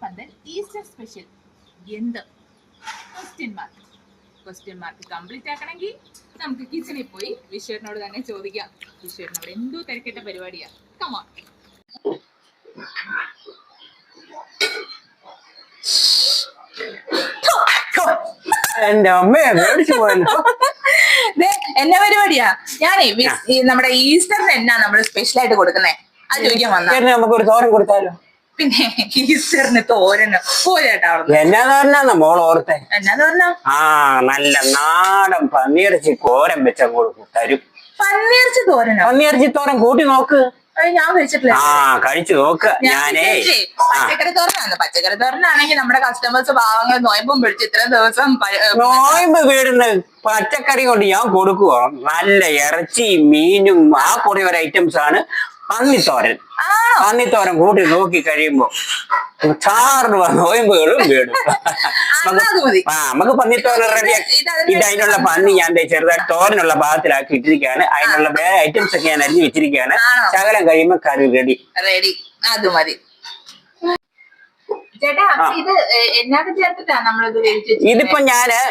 തണ്ണീർപ്പന്തൽ Easter special എന്ത്? Question mark complete ആക്കണമെങ്കിൽ നമുക്ക് കിച്ചണിൽ പോയി വിശ്വനോട് തന്നെ ചോദിക്കാം. വിശ്വനോട് എന്തോ തിരക്കിട്ട പരിപാടിയാ. കമോൺ. എന്റെ അമ്മയെ മേടിച്ചു പോയല്ലോ. എന്നാ പരിപാടിയാ? ഞാനേ നമ്മുടെ ഈസ്റ്ററിന് എന്നാ നമ്മള് സ്പെഷ്യൽ ആയിട്ട് കൊടുക്കുന്നേ അത് ചോദിക്കാൻ വന്നാ. നമുക്കൊരു തോരൻ കൊടുത്താലോ? പിന്നെ ഈസ്റ്ററിന് തോരനോ? പോരാട്ടാ. എന്നാ തോരനാന്നോ മോൾ ഓർത്തെ? എന്നാന്ന് പറഞ്ഞാ നല്ല നാടൻ പന്നിയിറച്ചി തോരൻ വെച്ച കൊടുക്കും തരും. പന്നിയിറച്ചി തോരനോ? പന്നിയിറച്ചി തോരൻ കൂട്ടി നോക്ക്. ഞാൻ കഴിച്ചിട്ടില്ല. കഴിച്ചു നോക്ക്. ഞാനേ പച്ചക്കറി തോരനാണ്. പച്ചക്കറി തോരനാണെങ്കിൽ നമ്മുടെ കസ്റ്റമേഴ്സ് പാവങ്ങൾ നോയമ്പും പിടിച്ച് ഇത്രയും ദിവസം നോയമ്പ് വീടുന്ന പച്ചക്കറി കൊണ്ട് ഞാൻ കൊടുക്കുക. നല്ല ഇറച്ചിയും മീനും ആ കുറേ ഒരു ഐറ്റംസ് ആണ് പന്നിത്തോരൻ. പന്നിത്തോരൻ കൂട്ടി നോക്കി കഴിയുമ്പോ ചാറിന് നോയമ്പുകളും വീടും. നമുക്ക് പന്നിത്തോരൻ റെഡിയാക്കി. ഇത് അതിനുള്ള പന്നി ഞാൻ ചെറുതായിട്ട് തോരനുള്ള ഭാഗത്തിലാക്കി ഇട്ടിരിക്കുകയാണ്. അതിനുള്ള വേറെ ഐറ്റംസ് ഒക്കെ ഞാൻ അരിഞ്ഞു വെച്ചിരിക്കുകയാണ്. ശകലം കഴിയുമ്പോ കറി റെഡി. അത് മതി. ഇതിപ്പോ ഞാന്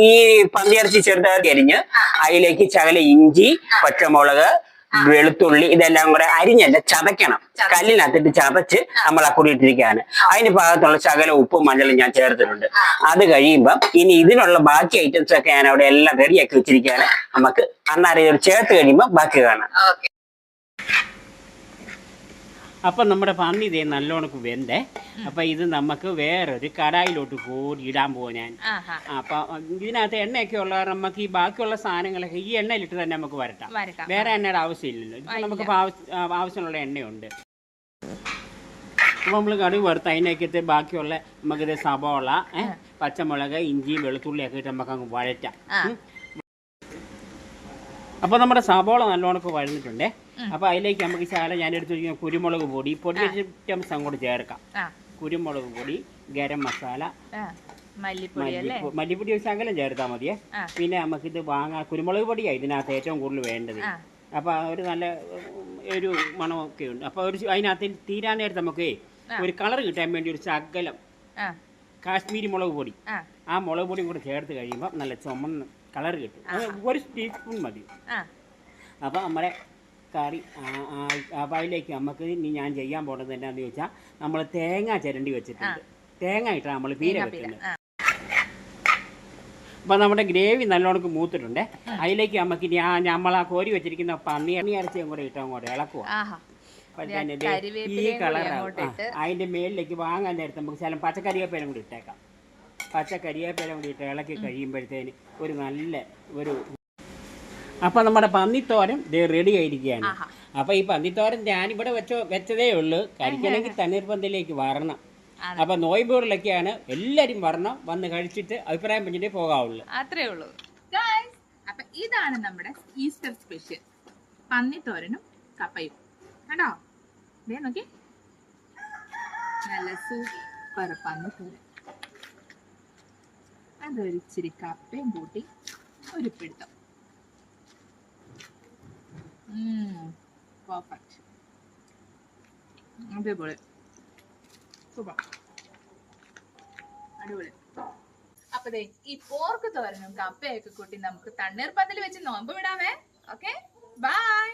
ഈ പന്നിയിറച്ചി ചെറുതായിട്ട് അരിഞ്ഞ് അതിലേക്ക് ശകല ഇഞ്ചി, പച്ചമുളക്, വെളുത്തുള്ളി ഇതെല്ലാം കൂടെ അരിഞ്ഞല്ല ചതയ്ക്കണം. കല്ലിനകത്തിട്ട് ചതച്ച് നമ്മൾ ആ കൂടി ഇട്ടിരിക്കുകയാണ്. അതിന് ഭാഗത്തുള്ള ശകല ഉപ്പും മഞ്ഞളും ഞാൻ ചേർത്തിട്ടുണ്ട്. അത് കഴിയുമ്പം ഇനി ഇതിനുള്ള ബാക്കി ഐറ്റംസ് ഒക്കെ ഞാൻ അവിടെ എല്ലാം റെഡിയാക്കി വെച്ചിരിക്കുകയാണ്. നമുക്ക് അന്നേരം ചേർത്ത് കഴിയുമ്പോ ബാക്കി കാണാം. അപ്പം നമ്മുടെ പന്നി ഇതേ നല്ലോണക്ക് വെന്തേ. അപ്പം ഇത് നമുക്ക് വേറൊരു കടായിലോട്ട് കൂടി ഇടാൻ പോവാ ഞാൻ. അപ്പം ഇതിനകത്ത് എണ്ണയൊക്കെ ഉള്ള നമുക്ക് ഈ ബാക്കിയുള്ള സാധനങ്ങളൊക്കെ ഈ എണ്ണയിലിട്ട് തന്നെ നമുക്ക് വരട്ടാം. വേറെ എണ്ണയുടെ ആവശ്യമില്ലല്ലോ. ഇപ്പം നമുക്ക് ആവശ്യമുള്ള എണ്ണയുണ്ട്. അപ്പം നമ്മൾ കടുക് വറുത്ത് അതിനകത്ത് ബാക്കിയുള്ള നമുക്കിത് സവോള, പച്ചമുളക്, ഇഞ്ചി, വെളുത്തുള്ളിയൊക്കെ ഇട്ട് നമുക്ക് അങ്ങ് വഴറ്റാം. അപ്പോൾ നമ്മുടെ സവോള നല്ലോണക്ക് വഴന്നിട്ടുണ്ടേ. അപ്പോൾ അതിലേക്ക് നമുക്ക് ശാല ഞാൻ എടുത്ത് കുരുമുളക് പൊടി ഐറ്റംസ് അങ്ങോട്ട് ചേർക്കാം. കുരുമുളക് പൊടി, ഗരം മസാല, മല്ലിപ്പൊടി ഒരു ശകലം ചേർത്താൽ മതിയേ. പിന്നെ നമുക്കിത് കുരുമുളക് പൊടിയാണ് ഇതിനകത്ത് ഏറ്റവും കൂടുതൽ വേണ്ടത്. അപ്പോൾ ഒരു നല്ല ഒരു മണമൊക്കെ ഉണ്ട്. അപ്പോൾ അതിനകത്ത് തീരാൻ നേരത്ത് നമുക്ക് ഒരു കളർ കിട്ടാൻ വേണ്ടി ഒരു ശകലം കാശ്മീരി മുളക് പൊടി, ആ മുളക് പൊടിയും കൂടെ ചേർത്ത് കഴിയുമ്പോൾ നല്ല ചുമന്ന് കളർ കിട്ടും. ഒരു ടീസ്പൂൺ മതി. അപ്പോൾ നമ്മുടെ കറി അപ്പം അതിലേക്ക് നമുക്ക് ഇനി ഞാൻ ചെയ്യാൻ പോകുന്നത് എന്താണെന്ന് ചോദിച്ചാൽ നമ്മൾ തേങ്ങ ചിരണ്ടി വെച്ചിട്ടുണ്ട്. തേങ്ങ ഇട്ടാണ് നമ്മൾ പീര വെക്കുന്നത്. അപ്പം നമ്മുടെ ഗ്രേവി നല്ലോണം മൂത്തിട്ടുണ്ട്. അതിലേക്ക് നമുക്ക് നമ്മൾ ആ കോരി വെച്ചിരിക്കുന്ന പന്നി ഇറച്ചിയും കൂടെ ഇട്ട് അങ്ങോട്ട് ഇളക്കുക. ഈ കളറാണ്. അതിൻ്റെ മേലിലേക്ക് വാങ്ങാൻ നേരത്തെ നമുക്ക് ചില പച്ചക്കറിവേപ്പില കൂടി ഇട്ടേക്കാം. പച്ചക്കറിവേപ്പില കൂടി ഇട്ട് ഇളക്കി കഴിയുമ്പോഴത്തേന് ഒരു നല്ല ഒരു അപ്പം നമ്മുടെ പന്നിത്തോരൻ റെഡി ആയിരിക്കുകയാണ്. അപ്പം ഈ പന്നിത്തോരൻ ഞാനിവിടെ വെച്ചതേ ഉള്ളൂ. കഴിക്കണമെങ്കിൽ തണ്ണീർപ്പന്തലിലേക്ക് വരണം. അപ്പം നോയമ്പുകളിലൊക്കെയാണ് എല്ലാവരും വരണം. വന്ന് കഴിച്ചിട്ട് അഭിപ്രായം പറഞ്ഞിട്ടേ പോകാവുള്ളൂ. അത്രേ ഉള്ളൂ. അപ്പം ഇതാണ് നമ്മുടെ ഈസ്റ്റർ സ്പെഷ്യൽ പന്നിത്തോരനും കപ്പയും. കണ്ടോ? നോക്കി, നല്ല സൂപ്പർ പന്നിത്തോരൻ. അതൊരിച്ചിരി കപ്പയും കൂട്ടി ഒരു പിടുത്തം. പെർഫെക്റ്റ്. അടിപൊളി, സൂപ്പർ, അടിപൊളി. അപ്പൊ ഈ പോർക്ക് തോരനും കപ്പയൊക്കെ കൂട്ടി നമുക്ക് തണ്ണീർപ്പന്തൽ വെച്ച് നോമ്പ് വിടാമേ. Okay, by.